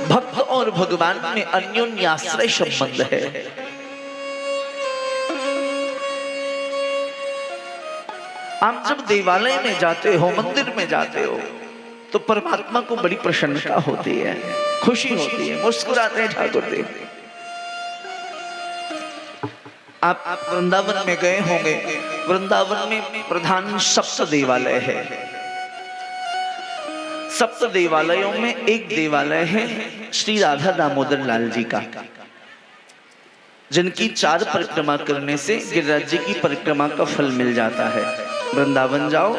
भक्त और भगवान में अन्योन्याश्रय संबंध है। आप जब देवालय में जाते हो, मंदिर में जाते हो, तो परमात्मा को बड़ी प्रसन्नता होती है, खुशी होती है, मुस्कुराते हैं ठाकुर देव। आप वृंदावन में गए होंगे, वृंदावन में प्रधान सप्त देवालय है। सप्त देवालयों में एक देवालय है श्री राधा दामोदर लाल जी का, जिनकी 4 परिक्रमा करने से गिरिराज जी की परिक्रमा का फल मिल जाता है। वृंदावन जाओ,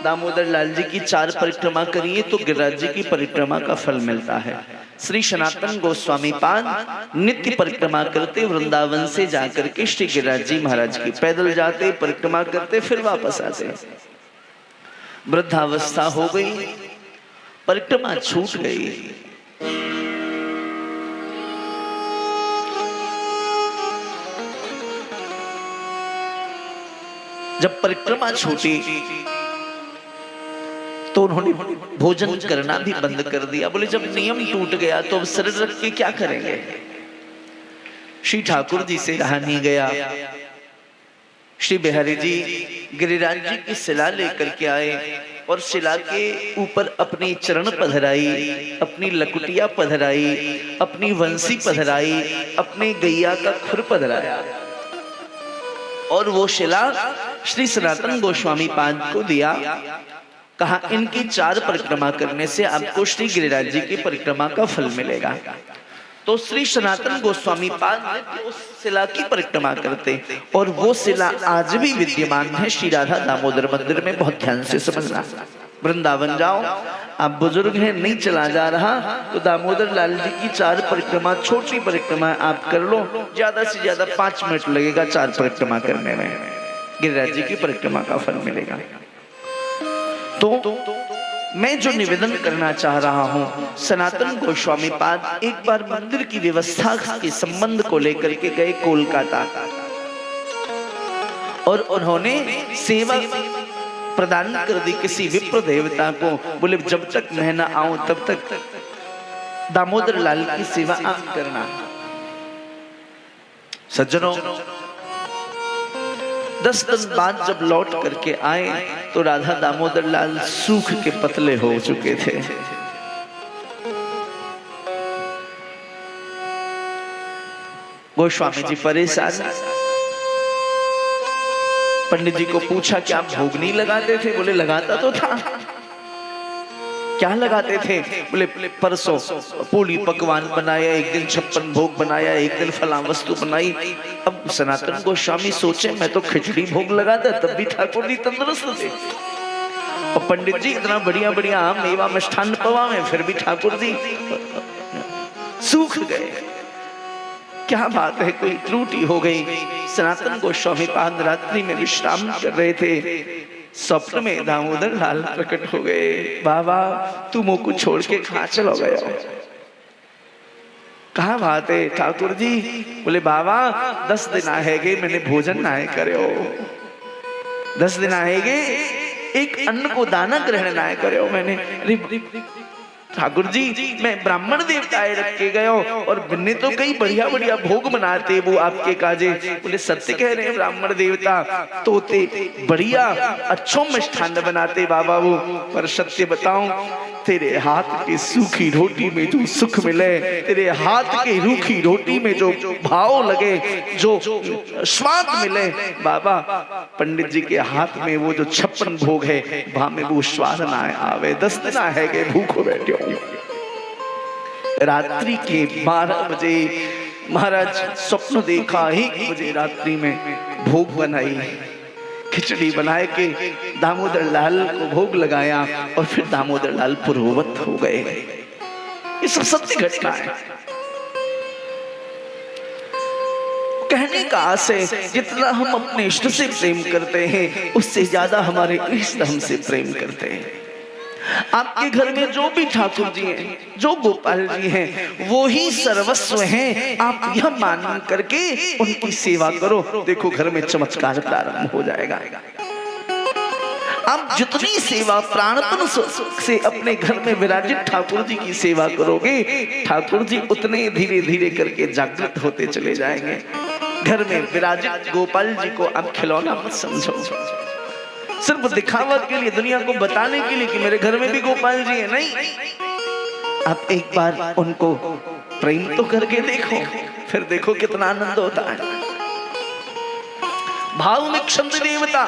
दामोदर लाल जी की 4 परिक्रमा करिए तो गिरिराज जी की परिक्रमा का फल मिलता है। श्री सनातन गोस्वामी पाद नित्य परिक्रमा करते, वृंदावन से जाकर के श्री गिरिराज जी महाराज की पैदल जाते, परिक्रमा करते, फिर वापस आते। वृद्धावस्था हो गई, परिक्रमा छूट गई। जब परिक्रमा छूटी तो उन्होंने भोजन करना भी बंद कर दिया। बोले जब नियम टूट गया तो अब शरीर रख के क्या करेंगे। श्री ठाकुर जी से रहा नहीं गया। श्री बिहारी जी गिरिराज जी की शिला लेकर के आए और शिला के ऊपर अपनी चरण पधराई, अपनी लकुटिया पधराई, अपनी वंशी पधराई, अपने गैया का खुर पधराया और वो शिला श्री सनातन गोस्वामी पाद को दिया। कहा इनकी 4 परिक्रमा करने से आपको श्री गिरिराज जी की परिक्रमा का फल मिलेगा। तो श्री सनातन गोस्वामी पाद उस शिला की परिक्रमा करते और वो शिला आज भी विद्यमान है श्री राधा दामोदर मंदिर में। बहुत ध्यान से समझना। वृंदावन जाओ, आप बुजुर्ग हैं, नहीं चला जा रहा तो दामोदर लाल जी की 4 परिक्रमा, छोटी परिक्रमा आप कर लो, ज्यादा से ज्यादा 5 मिनट लगेगा 4 परिक्रमा करने में, गिरिराज जी की परिक्रमा का फल मिलेगा। तो मैं जो निवेदन करना चाह रहा हूं, सनातन गोस्वामी पाद एक बार मंदिर की व्यवस्था के संबंध को लेकर के गए कोलकाता और उन्होंने सेवा प्रदान कर दी किसी विप्र देवता को। बोले जब तक मैं न आऊं तब तक दामोदर लाल की सेवा आप करना। सज्जनों, 10 दिन बाद जब लौट करके आए तो राधा दामोदर लाल सूख के पतले हो चुके थे। गोस्वामी जी परेशान। पंडित जी को पूछा कि आप भोग नहीं लगाते थे? बोले लगाता तो था। क्या लगाते थे? बोले परसों पूरी पकवान बनाया, एक दिन 56 भोग बनाया, एक दिन फला वस्तु बनाई। अब सनातन गोस्वामी सोचे मैं तो खिचड़ी भोग लगाता, तब भी ठाकुर जी तंदुरुस्त थे। और पंडित जी इतना बढ़िया बढ़िया मेवा मिष्ठान पवा में, फिर भी ठाकुर जी सूख गए। क्या बात है, कोई त्रुटि हो गई। सनातन गोस्वामी पाद रात्रि में विश्राम कर रहे थे, स्वप्न में दामोदर लाल प्रकट हो गए। बाबा तुम मुझको छोड़ के कहाँ चलो गए हो? कहाँ बात है ठाकुर जी? बोले बाबा 10 दिन आएगे मैंने भोजन ना करे हो, 10 दिन आएगे एक अन्न को दाना ग्रहण ना करे हो मैंने। ठाकुर जी मैं ब्राह्मण देवताएं रख के गए और बिन्ने तो कई बढ़िया बढ़िया भोग बनाते वो आपके काजे। बोले सत्य कह रहे हैं ब्राह्मण देवता, तोते बढ़िया अच्छो मिष्ठान बनाते बाबा वो, पर सत्य बताऊं तेरे हाथ की सूखी रोटी में जो सुख मिले, तेरे हाथ की रूखी रोटी में जो भाव लगे, जो स्वाद मिले बाबा, पंडित जी के हाथ में वो जो 56 भोग है वहां में वो स्वाद ना आवे। 10 दिन है कि भूखो बैठे हो। रात्रि के 12 बजे महाराज स्वप्न देखा, 1 बजे रात्रि में भोग बनाई, खिचड़ी बनाए के दामोदर लाल को भोग लगाया और फिर दामोदर लाल पूर्ववत हो गए। ये सब सत्य घटना है। कहने का आशय जितना हम अपने इष्ट से प्रेम करते हैं उससे ज्यादा हमारे इष्ट हमसे प्रेम करते हैं। आपके घर में जो भी ठाकुर जी हैं, जो गोपाल जी हैं, वो ही सर्वस्व हैं। आप यह मान करके उनकी सेवा करो, देखो घर में चमत्कार प्रारंभ हो जाएगा। आप जितनी सेवा प्राणपन से अपने घर में विराजित ठाकुर जी की सेवा करोगे, ठाकुर जी उतने धीरे धीरे करके जागृत होते चले जाएंगे। घर में विराजित गोपाल जी को आप खिलौना मत समझो, सिर्फ दिखावा के लिए, दुनिया को बताने के लिए कि मेरे घर में भी गोपाल जी है, नहीं। आप एक बार उनको प्रेम तो करके देखो, फिर देखो कितना आनंद होता है। भाव में क्षुब्ध देवता,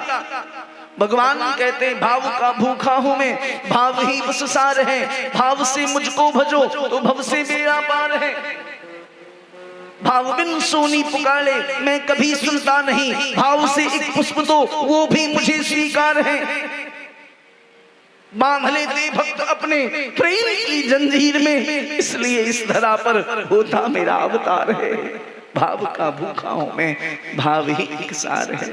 भगवान कहते हैं भाव का भूखा हूं मैं, भाव ही बस सार है, भाव से मुझको भजो तो भव से बेड़ा पार है। भाव बिन सोनी पुकारे मैं कभी सुनता नहीं, भाव से एक पुष्प दो वो भी मुझे स्वीकार है। बांध लेते भक्त अपने प्रेम की जंजीर में, इसलिए इस धरा पर होता मेरा अवतार है। भाव का भूखा हूं मैं, भाव ही एक सार है।